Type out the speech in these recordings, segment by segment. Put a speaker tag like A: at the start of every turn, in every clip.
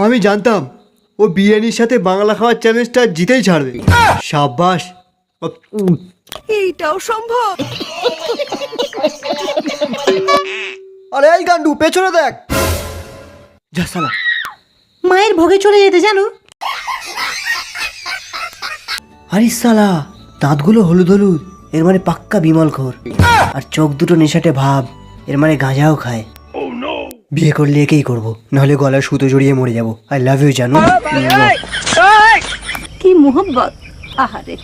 A: আমি জানতাম ও বিরিয়ানির সাথে বাংলা খাওয়ার চ্যালেঞ্জটা জিতেই ছাড়বে। সাব্বাস।
B: এইটাও সম্ভব?
A: আরে এই গান্ডু পেছনে দেখ। যা শালা।
B: মায়ের ভোগে চলে যেতে জানো।
A: আরে শালা দাঁতগুলো হলুদ হলুদ, এর মানে পাক্কা বিমল খোর। আর চোখ দুটো নেশাটে ভাব, এর মানে গাঁজাও খায়। বিয়ে করলে একেই করবো, নাহলে গলায় সুতো জড়িয়ে মরে যাবো। আই লাভ ইউ জানু।
B: কি মোহব্বত। আহারে,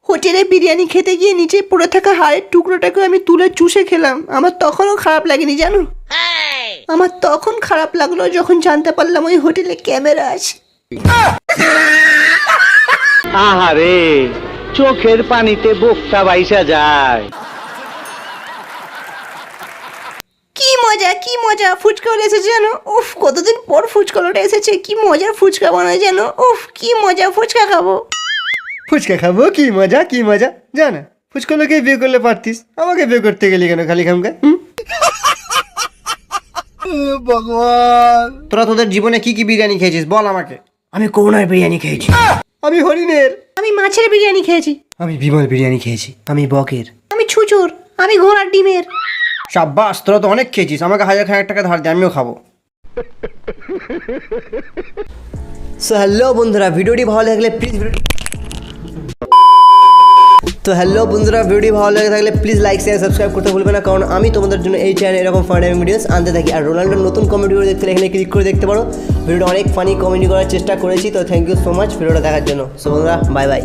B: হোটেলে বিরিয়ানি খেতে গিয়ে নিচে পড়ে থাকা হাড়ের টুকরোটাকে আমি তুলে চুষে খেলাম। আমার তখনও খারাপ লাগেনি জানো। আমার তখন খারাপ লাগলো যখন জানতে পারলাম ওই হোটেলে ক্যামেরা আছে।
C: আহারে, চোখের পানিতে বোকটা বাইসা যায়।
B: কি মজা, কি মজা। ফুচকাওয়ালা এসেছে জানো। উফ, কতদিন পর ফুচকাওয়ালাটা এসেছে। কি মজার ফুচকা বানায় জানো। উফ, কি মজা। ফুচকা খাবো।
A: ফুচকা খাবো, কি মজা কি মজা। জানা ফুচকালোকে বিয়ে করলে পারতিস, আমাকে বিয়ে করতে গেলি কেন খালি খামকা? ভগবান, তোরা তোদের জীবনে কি কি বিরিয়ানি খেয়েছিস বল আমাকে। আমি করোনার বিরিয়ানি খেয়েছি। আমি হরিণের।
B: আমি মাছের বিরিয়ানি খেয়েছি।
A: আমি বিমল বিরিয়ানি খেয়েছি। আমি বকের।
B: আমি ছুচুর। আমি ঘোড়ার ডিমের।
A: সাব্বাস, তোরা তো অনেক খেয়েছিস। আমাকে 1000 টাকা ধার দে, আমিও খাবো। সো হ্যালো বন্ধুরা, ভিডিওটি ভালো লাগলে প্লিজ ভিডিওটি ভালো লেগে থাকলে প্লিজ লাইক শেয়ার সাবস্ক্রাইব করতে ভুলবে না, কারণ আমি তোমাদের জন্য এই চ্যানেলে এরকম ফানি ভিডিওস আনতে থাকি। আর রোনাল্ডোর নতুন কমেডি ভিডিও দেখতে এখানে ক্লিক করে দেখতে পারো। ভিডিওটা অনেক ফানি কমেডি করার চেষ্টা করেছি, তো থ্যাংক ইউ সো মাচ ভিডিওটা দেখার জন্য। সো বন্ধুরা, বাই বাই।